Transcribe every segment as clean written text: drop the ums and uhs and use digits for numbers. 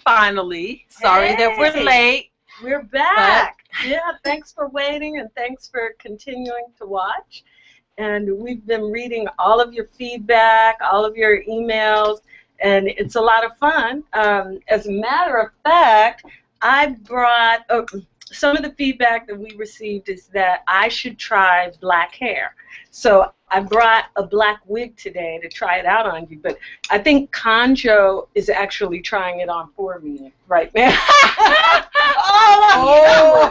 finally. Sorry that we're late. We're back. Yeah, thanks for waiting and thanks for continuing to watch. And we've been reading all of your feedback, all of your emails, and it's a lot of fun. As a matter of fact, I brought some of the feedback that we received is that I should try black hair. So I brought a black wig today to try it out on you, but I think Conjo is actually trying it on for me right now.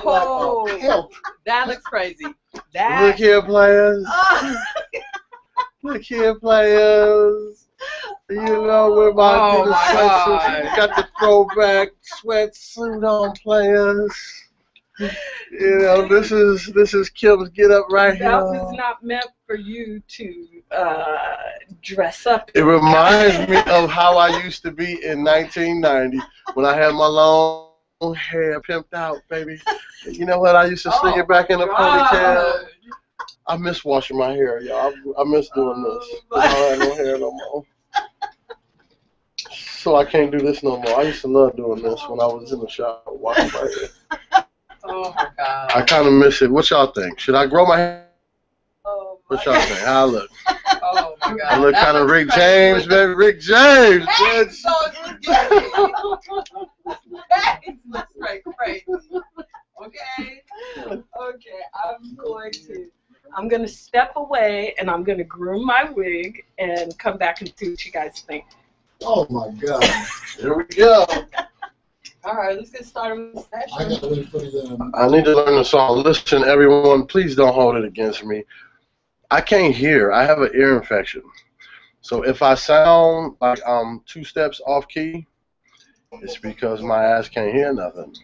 Oh, that looks crazy. Look here, players. Look here, players. You know we're about to sweatsuit. Got the throwback sweatsuit on, players. You know, this is Kim's get up right here. That was not meant for you to dress up. It reminds me of how I used to be in 1990 when I had my long hair pimped out, baby. You know what? I used to sling it back in a ponytail. I miss washing my hair, y'all. I miss doing this. I don't have no hair no more. So I can't do this no more. I used to love doing this when I was in the shower washing my hair. Oh my God. I kind of miss it. What y'all think? Should I grow my hair? What y'all think? How I look? Oh my God. I look kind of Rick James, baby. Rick James, bitch. That's right, crazy. Okay. Okay, I'm going to step away and I'm going to groom my wig and come back and see what you guys think. Oh my God. Here we go. All right, let's get started with the session. I gotta wait for the. I need to learn the song. Listen, everyone, please don't hold it against me. I can't hear. I have an ear infection. So if I sound like I'm 2 steps off key, it's because my ass can't hear nothing.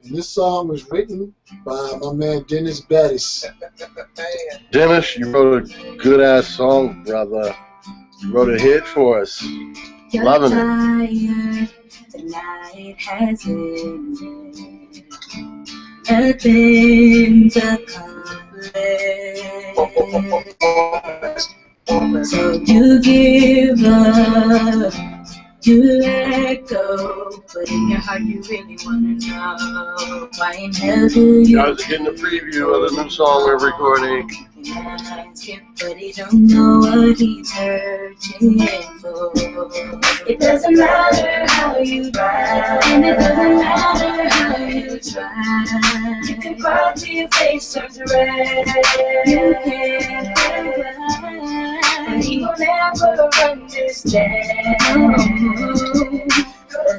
And this song was written by my man Dennis Bettis. Dennis, you wrote a good-ass song, brother. You wrote a hit for us. Loving it. The night has ended. Nothing's accomplished. So you give up, you let go, but in your heart you really wanna know why in hell do you? Guys are getting a preview of the new song we're recording. But he don't know what he's searching for. It doesn't matter how you try, and it doesn't matter how you try. You can cry till your face turns red. You can't cry, but he will never understand.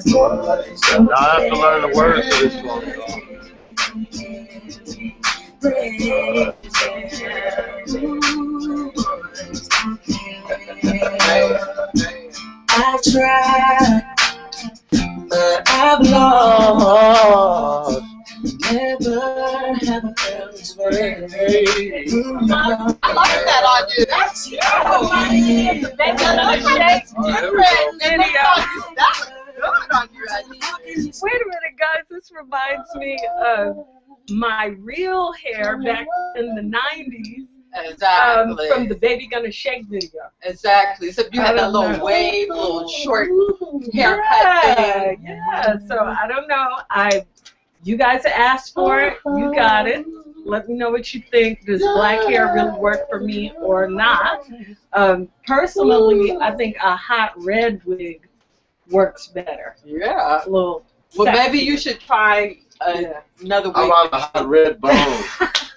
Now I have to learn the words to this song, y'all. I've tried, but I've lost. Never have I felt this way. I like that on you. That's you. Make another shake different. And they call you that. Good on you, Reggie. Wait a minute, guys. This reminds me of my real hair back in the 90s. Exactly. From the Baby Gonna Shake video. Exactly. So you had that little wave, little short haircut thing. Yeah. So I don't know. You guys asked for it. You got it. Let me know what you think. Does black hair really work for me or not? Personally, I think a hot red wig works better. Yeah. A little. Well, maybe you should try another wig. How about a hot red bone?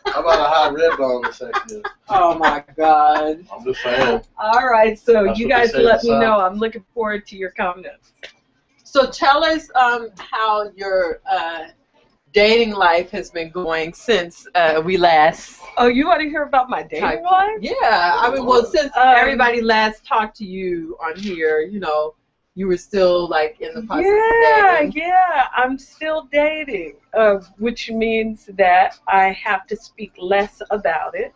How about a hot red bone this section? Oh my God. I'm just saying. All right, so That's you what they guys say let me inside. know. I'm looking forward to your comments. So tell us how your dating life has been going since we last. Oh, you want to hear about my dating life? Yeah, I mean, well, since everybody last talked to you on here, you know, you were still like in the process of dating. Yeah, I'm still dating, which means that I have to speak less about it.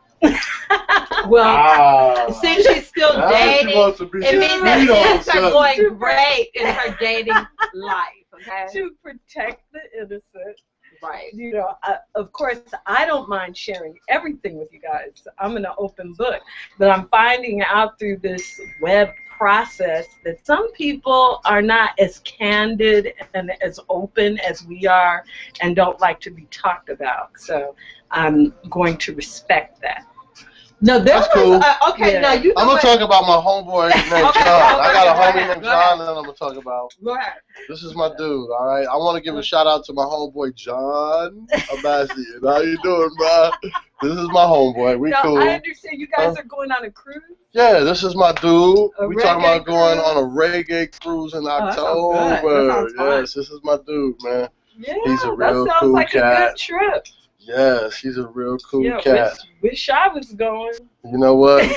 Well, since she's still dating, it means that things are going sudden. great in her dating life. Okay. To protect the innocent. Right. You know, of course, I don't mind sharing everything with you guys. I'm an open book. But I'm finding out through this web process that some people are not as candid and as open as we are and don't like to be talked about. So I'm going to respect that. No, there That's was cool. okay. Yeah. Now you. I'm know gonna talk about my homeboy named John. Okay, I got a go homie ahead, named go John ahead. that I'm gonna talk about. Go ahead. This is my dude, all right? I want to give a shout out to my homeboy John Abassi. How you doing, bro? This is my homeboy. We Now, cool. I understand you guys are going on a cruise. Yeah, this is my dude. A We talking about reggae going cruise? on a reggae cruise in that sounds good. October. That sounds fun. Yes, this is my dude, man. Yeah, He's a real that sounds cool like a cat. good trip. Yes, he's a real cool Yeah, cat. wish I was going. You know what?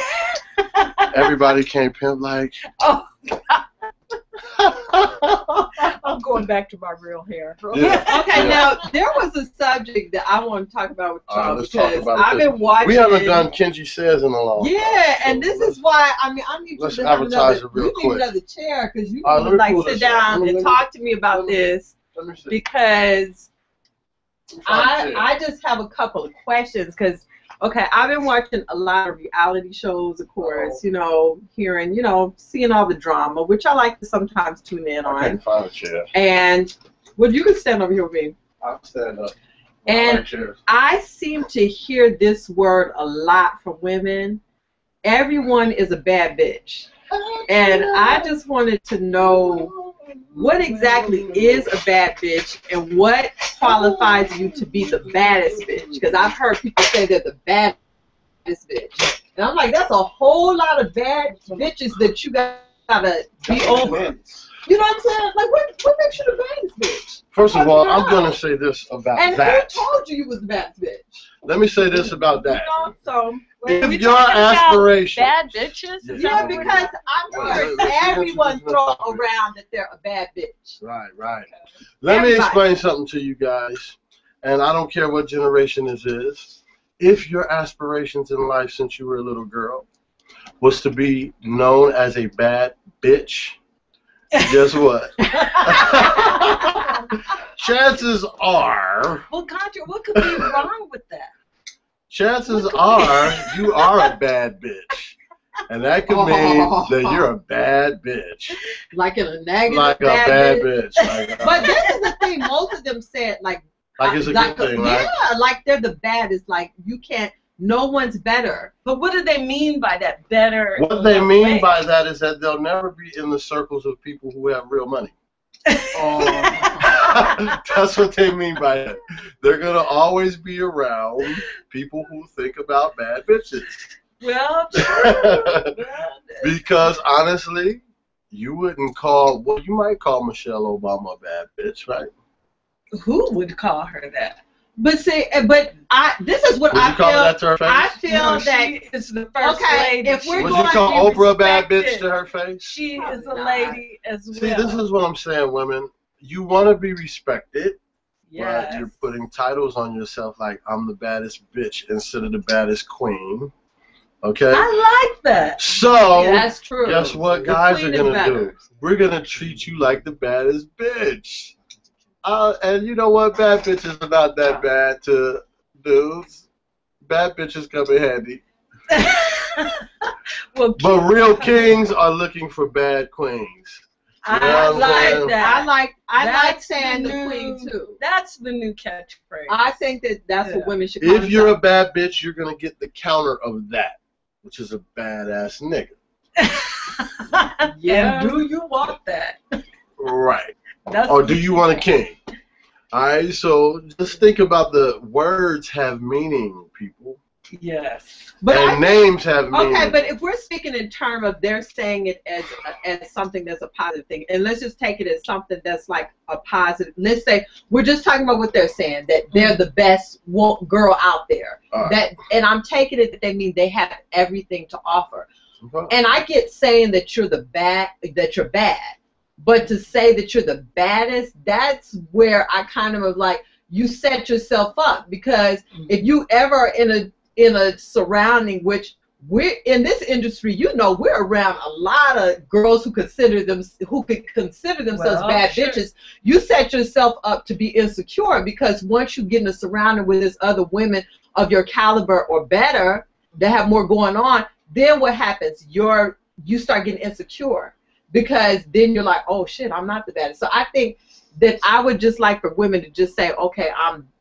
Everybody can't pimp like. Oh, I'm going back to my real hair. Yeah. Okay, Yeah. now there was a subject that I want to talk about with All right, y'all let's talk because about it, I've been watching. We haven't done Kenji Says in a long time. Yeah, and So this is why I need you let's to have advertise another. it real You need quick. another chair because you All right, need let to me pull sit this down up. and talk to me about this Let me see. because Find it. I just have a couple of questions because, okay, I've been watching a lot of reality shows, of course, you know, hearing, you know, seeing all the drama, which I like to sometimes tune in I on. can't find a chair. And, well, you can stand over here with me. I'll stand up. And I like chairs. I seem to hear this word a lot from women. Everyone is a bad bitch. And I just wanted to know what exactly is a bad bitch and what qualifies you to be the baddest bitch. Because I've heard people say they're the baddest bitch. And I'm like, that's a whole lot of bad bitches that you gotta be over. You know what I'm saying? Like, what makes you the baddest bitch? First of all, I'm going to say this about And that. who told you was the baddest bitch? Let me say this about that. You know, so... If we your talking about aspiration, bad bitches? Is Yeah, that what we're because talking I'm heard everyone throw around that they're a bad bitch. right, right. Let me Everybody. explain something to you guys, and I don't care what generation this is. If your aspirations in life since you were a little girl was to be known as a bad bitch, guess what? Chances are, Well, Contra, what could be wrong with that? chances are you are a bad bitch. And that could mean that you're a bad bitch. Like in a negative Like a bad bitch. Like, But this is the thing, most of them said, like it's a like, good thing, right? yeah, like they're the baddest, like you can't, no one's better. But what do they mean by that? Better? What they mean by that is that they'll never be in the circles of people who have real money. That's what they mean by it. They're going to always be around people who think about bad bitches. Well, true. Because honestly, you wouldn't call, well, you might call Michelle Obama a bad bitch, right? Who would call her that? But see, this is what Would I you call feel. that to her face? I feel No, that she is the first Okay, lady. if we're Would going you call to be Oprah a bad bitch respected. to her face? She is a Probably lady as well. See, this is what I'm saying, women. You want to be respected, Yes. but you're putting titles on yourself like I'm the baddest bitch instead of the baddest queen. Okay? I like that. So, Yeah, that's true. guess what The guys queen are is going to better. do? We're going to treat you like the baddest bitch. And you know what? Bad bitches are not that bad to dudes. Bad bitches come in handy. Well, But real kings are looking for bad queens. I Yeah, I'm saying. like that. I like That's saying the new- queen too. That's the new catchphrase. I think that's Yeah. what women should call If you're a themselves. bad bitch, you're going to get the counter of that, which is a badass nigga. Yeah. And do you want that? Right. That's Or do you want a king? Alright, so just think about the words have meaning, people. Yes. But And names have meaning. okay, but if we're speaking in terms of they're saying it as something that's a positive thing, and let's just take it as something that's like a positive. Let's say we're just talking about what they're saying, that they're the best girl out there. All right. That, and I'm taking it that they mean they have everything to offer. Okay. And I get saying that you're bad, but to say that you're the baddest, that's where I kind of was like, you set yourself up, because if you ever in a surrounding, which we're in this industry, you know, we're around a lot of girls who could consider themselves Well, bad sure. bitches. You set yourself up to be insecure, because once you get in a surrounding with this other women of your caliber or better that have more going on, then what happens? Your you start getting insecure, because then you're like, oh shit, I'm not the baddest. So I think that I would just like for women to just say, okay,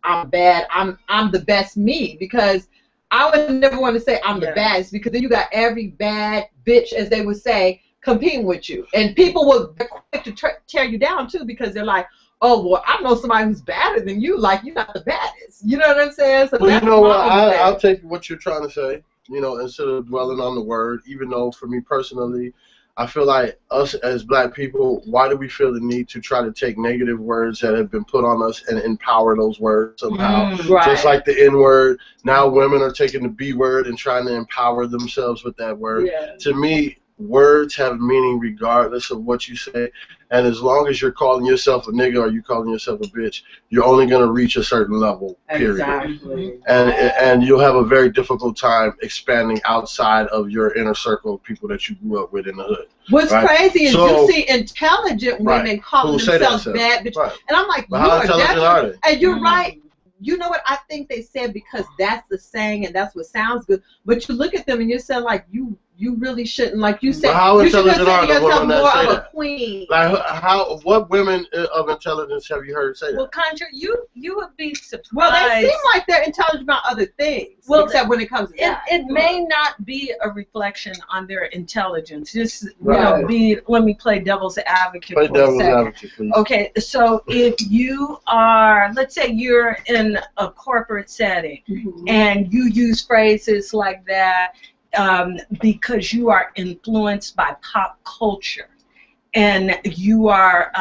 I'm bad, I'm the best me, because I would never want to say I'm the baddest, because then you got every bad bitch, as they would say, competing with you, and people will be quick to tear you down too, because they're like, oh well, I know somebody who's badder than you, like you're not the baddest. You know what I'm saying? So well, you know what? I'll take what you're trying to say. You know, instead of dwelling on the word, even though for me personally, I feel like us as black people, why do we feel the need to try to take negative words that have been put on us and empower those words somehow? Right. Just like the N word, now women are taking the B word and trying to empower themselves with that word. Yeah. To me, words have meaning regardless of what you say, and as long as you're calling yourself a nigga or you calling yourself a bitch, you're only going to reach a certain level, period. Exactly. And you'll have a very difficult time expanding outside of your inner circle of people that you grew up with in the hood. What's crazy is So, you see intelligent women calling themselves bad bitch, and I'm like, but how intelligent are they? And you're right. You know what? I think they said because that's the saying and that's what sounds good. But you look at them and you say like, you really shouldn't, like you said, how you should intelligent are the women that say more of that? a queen. Like what women of intelligence have you heard say that? Well, Contra, you would be surprised. Well, they seem like they're intelligent about other things, except when it comes to that. It may not be a reflection on their intelligence. Just you know, let me play devil's advocate for a second. Okay, so if you are, let's say you're in a corporate setting and you use phrases like that because you are influenced by pop culture and you are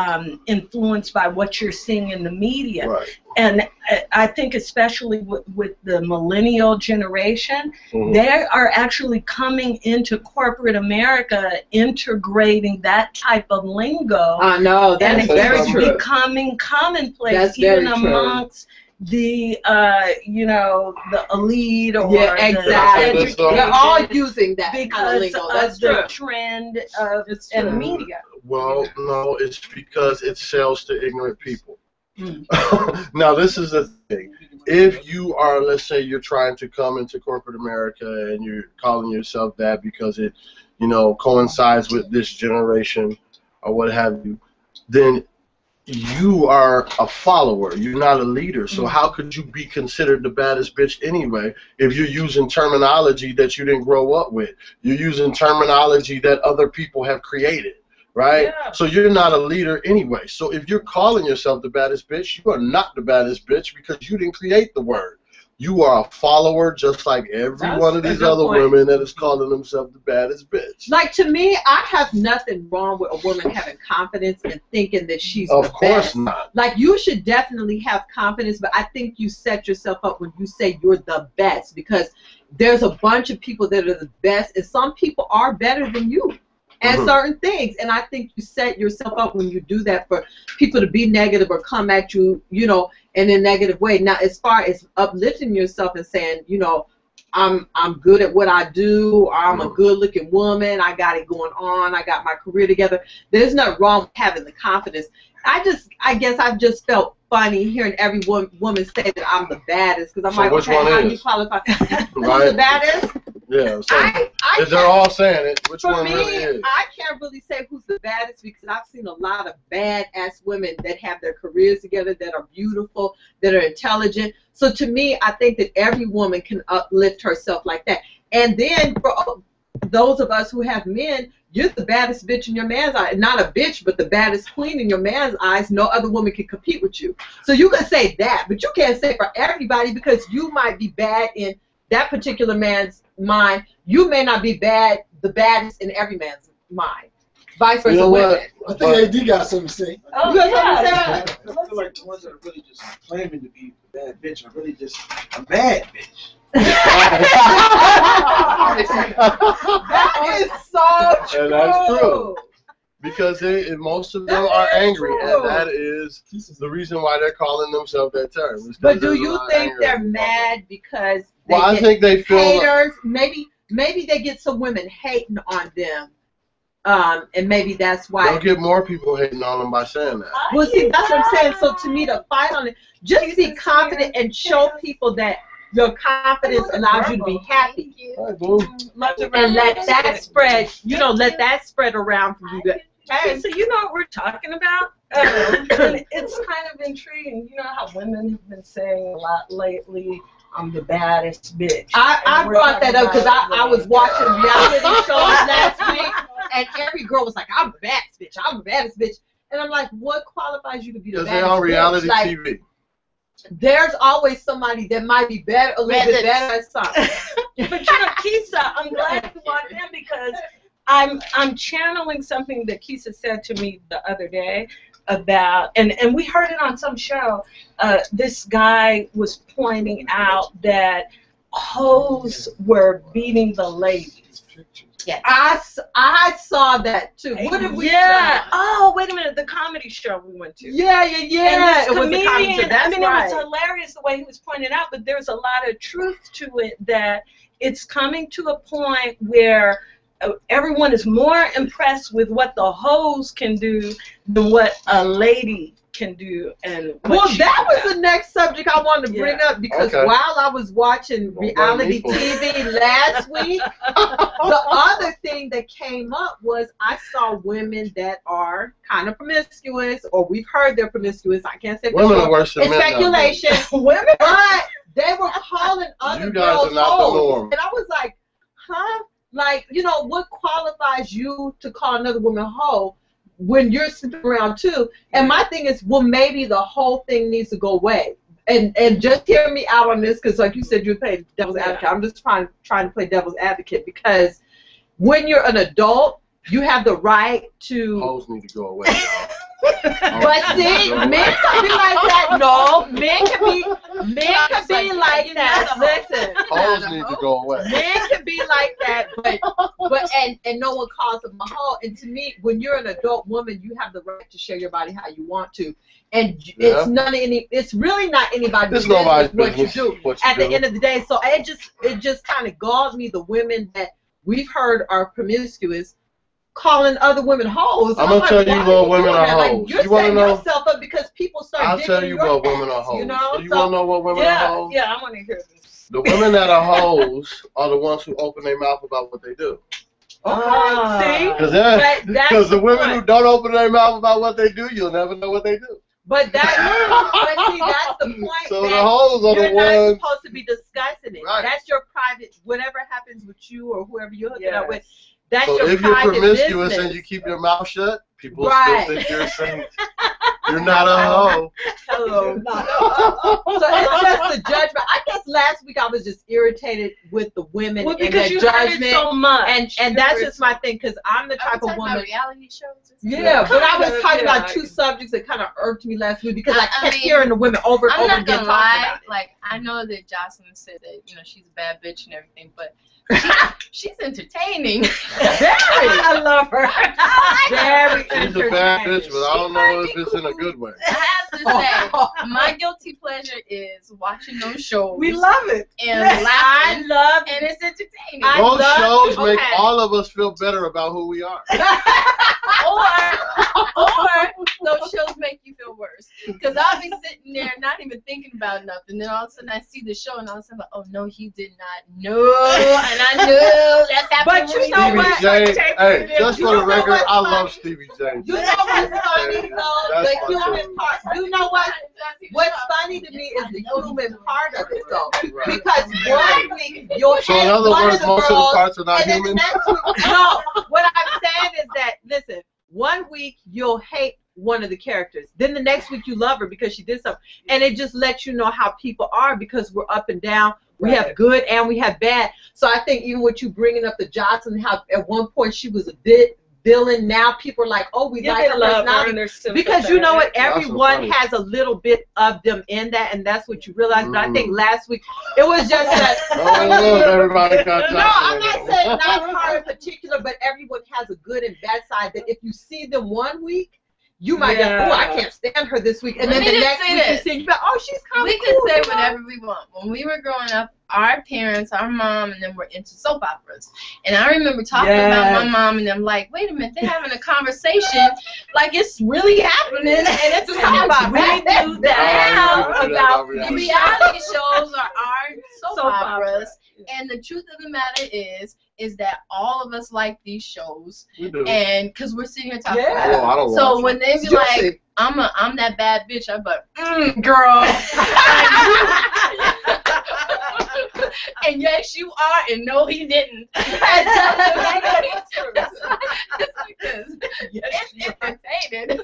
influenced by what you're seeing in the media. Right. And I think especially with the millennial generation, they are actually coming into corporate America, integrating that type of lingo. I know, that's very true. Becoming commonplace, that's even amongst the you know, the elite or exactly. They're all using that because lingo. That's the trend of and media. Well, no, it's because it sells to ignorant people. Now, this is the thing. If you are, let's say, you're trying to come into corporate America and you're calling yourself that because it, you know, coincides with this generation or what have you, then you are a follower. You're not a leader. So how could you be considered the baddest bitch anyway if you're using terminology that you didn't grow up with? You're using terminology that other people have created. Right? Yeah. So you're not a leader anyway. So if you're calling yourself the baddest bitch, you are not the baddest bitch because you didn't create the word. You are a follower just like every one of these other women that is calling themselves the baddest bitch. Like, to me, I have nothing wrong with a woman having confidence and thinking that she's the best. Of course not. Like, you should definitely have confidence, but I think you set yourself up when you say you're the best, because there's a bunch of people that are the best, and some people are better than you at certain things, and I think you set yourself up when you do that for people to be negative or come at you, you know, in a negative way. Now, as far as uplifting yourself and saying, you know, I'm good at what I do, or I'm a good-looking woman, I got it going on, I got my career together, there's nothing wrong with having the confidence. I guess I just felt funny hearing every woman say that I'm the baddest, because I'm like, okay, how do you qualify? Who's the baddest? Yeah, so if they're all saying it, which one really is? I can't really say who's the baddest, because I've seen a lot of badass women that have their careers together, that are beautiful, that are intelligent. So to me, I think that every woman can uplift herself like that. And then for those of us who have men, you're the baddest bitch in your man's eyes. Not a bitch, but the baddest queen in your man's eyes. No other woman can compete with you. So you can say that, but you can't say for everybody, because you might be bad in that particular man's mind. You may not be the baddest in every man's mind. Vice versa. You know what? I think AD got something to say. Oh, I feel like the ones that are really just claiming to be the bad bitch are really just a bad bitch. That is so true. And that's true. Because most of them are angry, and that is the reason why they're calling themselves that term. But do you think they're mad because they I think they feel haters? Maybe they get some women hating on them, and maybe that's why. They'll get more people hating on them by saying that. Well, see, that's what I'm saying. So to me, to fight on it, just be confident and show people that your confidence allows you to be happy. Hey, boo. And let that spread, let that spread around for you. Hey, so you know what we're talking about? And it's kind of intriguing. You know how women have been saying a lot lately, I'm the baddest bitch. I brought that up because I was watching reality shows last week, and every girl was like, I'm the baddest bitch, I'm the baddest bitch. And I'm like, what qualifies you to be the baddest bitch? Because they're on reality like, TV. There's always somebody that might be better, a little bit better at something. But Kisa, I'm glad you walked in because I'm channeling something that Kisa said to me the other day about, and we heard it on some show. This guy was pointing out that hoes were beating the ladies. Yeah. I saw that too. What did we say? Oh, wait a minute. The comedy show we went to. Yeah. And it was a comedy show. It was hilarious the way he was pointing out, but there's a lot of truth to it that it's coming to a point where everyone is more impressed with what the hoes can do than what a lady can do. And that was the next subject I wanted to bring up because while I was watching reality TV last week, the other thing that came up was I saw women that are kind of promiscuous, or we've heard they're promiscuous. I can't say for women sure. Are worse than it's men speculation. Women, but they were calling other girls hoes, and I was like, huh? Like, what qualifies you to call another woman hoe when you're sitting around too? And my thing is, well, maybe the whole thing needs to go away. And just hear me out on this, because like you said, you're playing devil's advocate. I'm just trying to play devil's advocate, because when you're an adult, you have the right to. Hoes need to go away, y'all. But see, men can be like that. No, men can be like that. Listen, hoes need to go away. Men can be like that, but and no one calls them a hoe. And to me, when you're an adult woman, you have the right to share your body how you want to, and it's really not anybody's business what you do at the end of the day. So it just kind of galls me, the women that we've heard are promiscuous, calling other women hoes. I'm gonna tell you what women are hoes. Like, you're setting yourself up because people start. I'll tell you what women are hoes. Do you want to know what women are hoes? Yeah, I want to hear this. The women that are hoes are the ones who open their mouth about what they do. See, because the women who don't open their mouth about what they do, you'll never know what they do. But see, that's the point. So the hoes are the ones. You're not supposed to be discussing it. Right. That's your private. Whatever happens with you or whoever you're hooking up with. That's so your if you're promiscuous business. and you keep your mouth shut, people still think you're a saint. You're not a hoe. Hello. So it's just the judgment. I guess last week I was just irritated with the women and their judgment. Heard it so much. And that's just my thing, because I'm the type of woman. Reality shows. Yeah, but I was talking about two subjects that kind of irked me last week because I kept hearing the women over and over again talking about it. Like, I know that Jocelyn said that she's a bad bitch and everything, but she's entertaining. Very. I love her. Very She's a bad bitch, but I don't know if it's in a good way. I have to say, my guilty pleasure is watching those shows. We love it. And laughing. And it's entertaining. Those shows make all of us feel better about who we are. or those shows make you feel worse. Because I'll be sitting there not even thinking about nothing. Then all of a sudden I see the show and all of a sudden, oh no, he did not know. And I knew that's happening. But you know what? Hey, just for the record, I love Stevie J. You know what's funny though? The human part. You know what? What's funny to me is the human part of it though. Because 1 week you'll hate in other one words, of the most girls, of the parts are not and then human. the next week, no. What I'm saying is that, listen, 1 week you'll hate one of the characters. Then the next week you love her because she did something. And it just lets you know how people are, because we're up and down. We have good and we have bad. So I think even with you bringing up the Jocelyn, how at one point she was a bit villain. Now people are like, oh, we like her personality. Because you know what? Everyone has a little bit of them in that, and that's what you realize. But I think last week it was just that. Everybody got no, I'm not saying not her in particular, but everyone has a good and bad side. That if you see them 1 week, you might go, oh, I can't stand her this week. And then the next week you see, you go, oh, she's kind of cool. We can say whatever we want. When we were growing up, our parents, our mom, and them were into soap operas. And I remember talking about my mom and them like, wait a minute, they're having a conversation like it's really happening. And it's a soap opera. We do that about reality shows are our soap operas. And the truth of the matter is that all of us like these shows, and because we're sitting here talking about it. I don't so when they be like, I'm that bad bitch, I'm like, girl. And yes, you are, and no, he didn't. It's entertaining.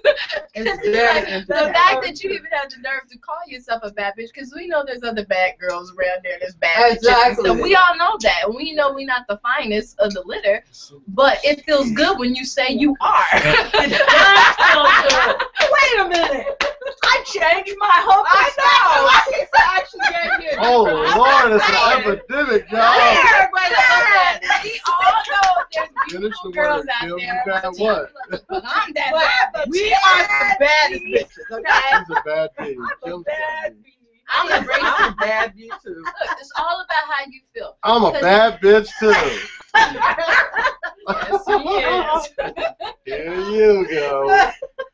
The fact that you even have the nerve to call yourself a bad bitch, because we know there's other bad girls around there that's bad bitches. So we all know that. We know we're not the finest of the litter, but it feels good when you say you are. It does feel good. Wait a minute. I changed my whole perspective. Oh, Lord, it's an epidemic, y'all. We all know there's beautiful girls out there. But I'm that bad bitch. We are the baddest bitches, okay? She's a bad bitch. I'm a bad bitch, too. Look, it's all about how you feel. I'm a bad bitch, too. Yes, he is. Here you go.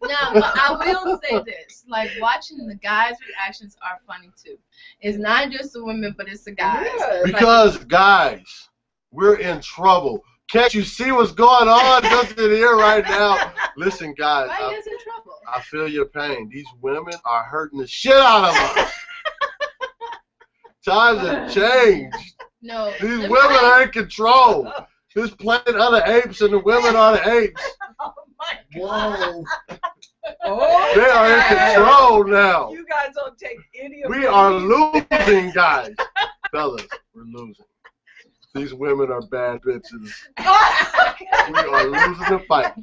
Now, but I will say this: like watching the guys' reactions are funny too. It's not just the women, but it's the guys. Because guys, we're in trouble. Can't you see what's going on just in here right now? Listen, guys. Why are you guys in trouble? I feel your pain. These women are hurting the shit out of us. Times have changed. No. These women are in control. This planet are the apes and the women are the apes. Oh my God. Whoa. They are in control now. You guys don't take any of We are losing, guys. Fellas, we're losing. These women are bad bitches. We are losing the fight.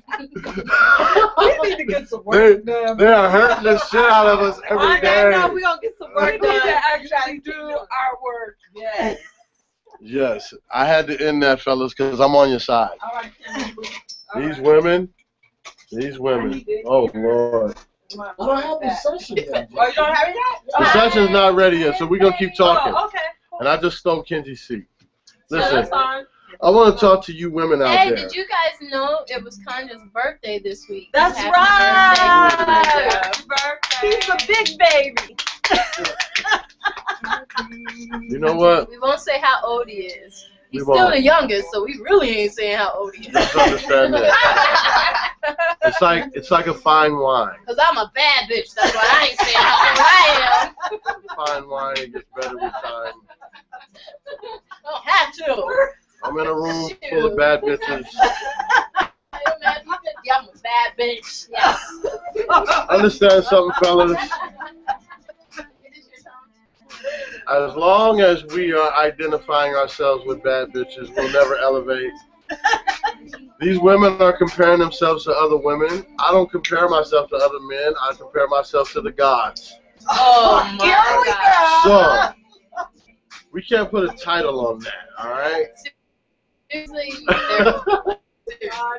We need to get some work done. They are hurting the shit out of us every day. No, we're going to get some work done. We need to actually do our work. Yes. Yes, I had to end that, fellas, because I'm on your side. All right. These women. Oh, Lord. I don't have the session yet. Oh, you don't have it yet? The session's not ready yet, so we're going to keep talking. Oh, okay. And I just stole Kenzie's seat. Listen, that's fine. I want to talk to you women out there. Hey, did you guys know it was Kanja's birthday this week? That's right. He's a big baby. You know what? We won't say how old he is. He's still the youngest, so we really ain't saying how old he is. Just understand that. It's like a fine wine. Because I'm a bad bitch. That's why I ain't saying how old I am. Fine wine, it gets better with time. I don't have to. I'm in a room full of bad bitches. Yeah, I'm a bad bitch. Yeah. Understand something, fellas? As long as we are identifying ourselves with bad bitches, we'll never elevate. These women are comparing themselves to other women. I don't compare myself to other men. I compare myself to the gods. Oh, my God. So, we can't put a title on that, all right? Seriously,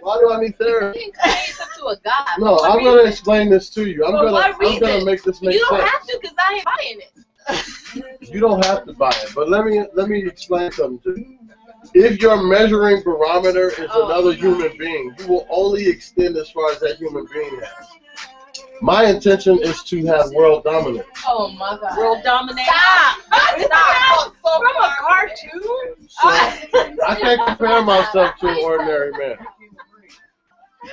why do I need therapy? You can compare yourself to a god. No, I'm going to explain this to you. I'm going to make this make sense. You don't have to, because I ain't buying it. You don't have to buy it, but let me explain something to you. If your measuring barometer is another human being, you will only extend as far as that human being has. My intention is to have world dominance. Oh my God. World dominance. Stop. From a cartoon? So, I can't compare myself to an ordinary man.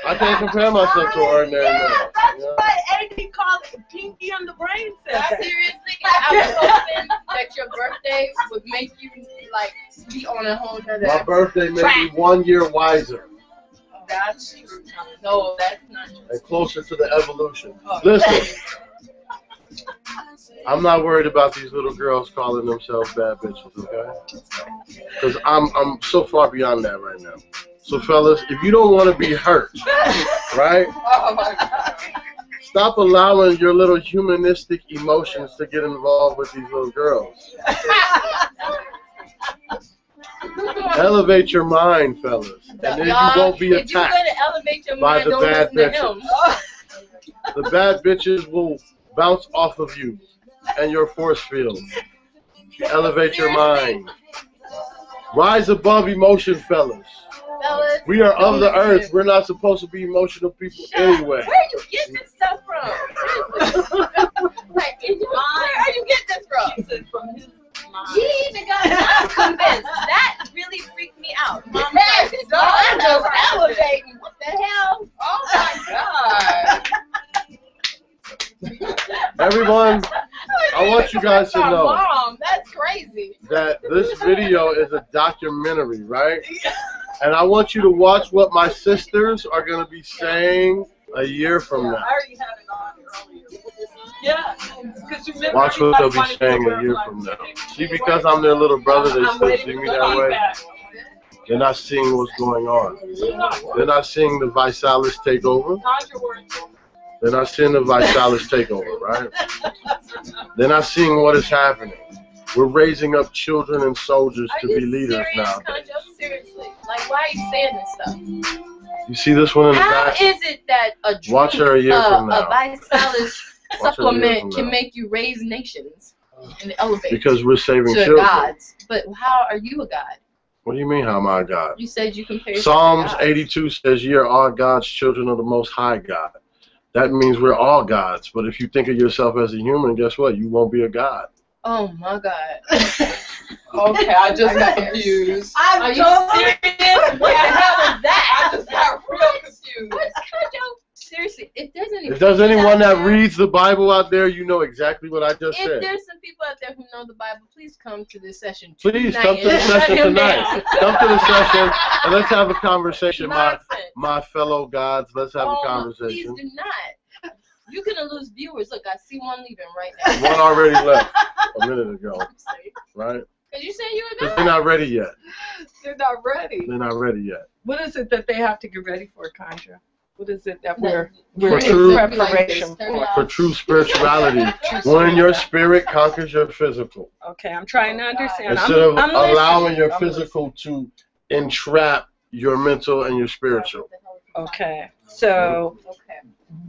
I can't compare myself to an ordinary man. That's why Andy called it Pinky on the Brain Cell. Seriously, I was hoping that your birthday would make you like be on a whole other. My birthday made me 1 year wiser. That's true. No, that's not true. And closer to the evolution. Listen, I'm not worried about these little girls calling themselves bad bitches, okay? Because I'm so far beyond that right now. So, fellas, if you don't want to be hurt, right? Oh my God. Stop allowing your little humanistic emotions to get involved with these little girls. Elevate your mind, fellas, and then you won't be attacked if you're gonna elevate your by mind, the don't bad listen to him. bitches. The bad bitches will bounce off of you and your force field. Elevate your mind. Rise above emotion, fellas. We are of the earth. We're not supposed to be emotional people anyway. Where are you getting this stuff from? Like, where are you getting this from? She said from his mind. He even got not convinced. That really freaked me out. Mom, I'm just elevating. What the hell? Oh my God. Everyone, I want you guys to know Mom, that's crazy. that this video is a documentary, right? And I want you to watch what my sisters are going to be saying a year from now. I already had it on earlier. Yeah. Because you remember Watch what they'll be everybody saying wanted a to year wear from black now. lipstick. See, because I'm their little brother, they I'm still waiting see me for that way. feedback. They're not seeing what's going on. They're not seeing the Visalis takeover. They're not seeing the Visalis takeover, right? They're not seeing what is happening. We're raising up children and soldiers to be leaders now. Seriously. Like, why are you saying this stuff? You see this one in the How back? is it that a drink, Watch her a year from a now. Visalis Watch her a year supplement from can now. make you raise nations and elevate Because we're saving to children. gods? But how are you a god? What do you mean, how am I a God? You said you compare yourself Psalms to God. 82 says, ye are all God's children of the Most High God. That means we're all gods. But if you think of yourself as a human, guess what? You won't be a god. Oh my God. Okay, I just got confused. Are you serious? What the hell is that? I just got real confused. What's Kanjo? Seriously, if there's any If there's anyone out that there- reads the Bible out there, you know exactly what I just If said. there's some people out there who know the Bible, please come to this session. Please tonight come to the and shut session him tonight. down. Come to the session and let's have a conversation, Nonsense. my fellow gods. Let's have a conversation. Please do not. You're gonna lose viewers. Look, I see one leaving right now. One already left a minute ago, right? Cause you said you were Because good. they're not ready yet. They're not ready. They're not ready yet. What is it that they have to get ready for, Conjure? What is it that For we're true- in preparation for? For true spirituality, when your spirit conquers your physical. Okay, I'm trying to understand. Instead of I'm allowing listening. your I'm physical to entrap your mental and your spiritual. listening. Okay, so Okay.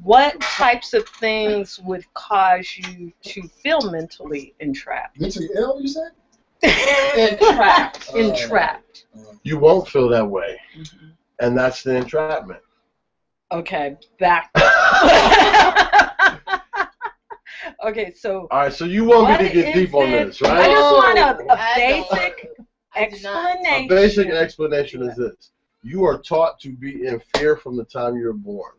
what types of things would cause you to feel mentally entrapped? Mentally ill, you said? Entrapped. Entrapped. You won't feel that way. And that's the entrapment. Okay, back. Okay, so All right, so you want me what to get is deep on it- this, I right? just want a I don't. basic I do not. explanation. A basic explanation is this. You are taught to be in fear from the time you're born.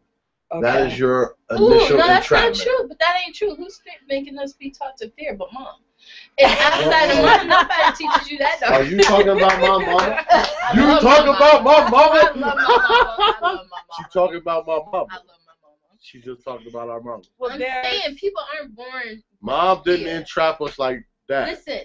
That Okay. is your Ooh, initial no, that's not entrapment. true. But that ain't true. Who's making us be taught to fear but mom? And outside of mom, nobody teaches you that. Are you talking about my mama? I You love talking my about my mama? I love my mama. I love my mama. She talking about my I mama. love my mama. She just talked about our mama. Well, I'm there. saying people aren't born. Mom didn't Yeah. entrap us like that. Listen,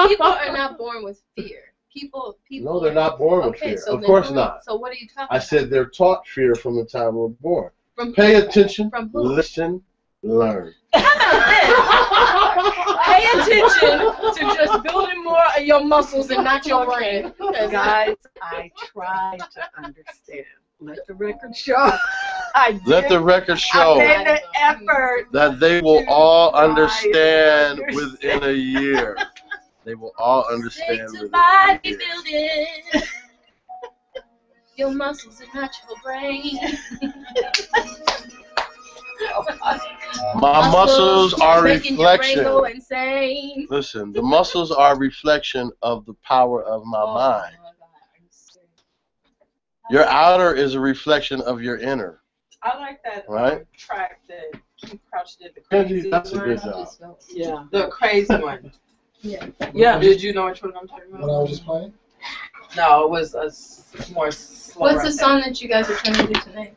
people are not born with fear. People. No, they're not born with Okay, fear. so Of then course who- not. So what are you talking I about? said they're taught fear from the time we're born. From Pay who? attention, From who? listen, learn. How about this? Pay attention to just building more of your muscles and not your brain. Guys, I tried to understand. Let the record show. I Let did. the record I show made the effort. that they will to all try to understand understand. within a year. They will all Stick understand to within a year. bodybuilding. Your muscles and not your brain. My muscles are making your brain go reflection. insane. Listen, the muscles are a reflection of the power of my Oh, mind. my God, are you serious? Your outer is a reflection of your inner. I like that Right? track that Keith Crouch did. The Kenzie, crazy that's a one. good job. Yeah, the crazy one. Yeah. Yeah. Did you know which one I'm talking When about? I was just playing? No, it was a more slow. What's the song that you guys are trying to do tonight?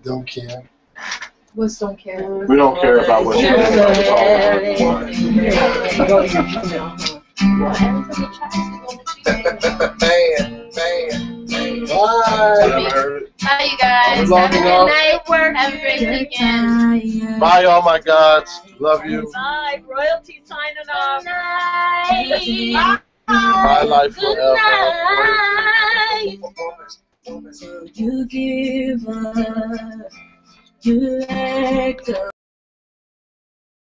Don't care. What's Don't Care? We don't care about what you Yeah. think about the song. Go to your Gmail. Bye. Never heard it. Bye, you guys. Long Have a good enough. night. Have a great weekend. Bye, all my gods. Love you. Bye. Royalty signing off. Good night. My life Good forever. night. So you give up You let go.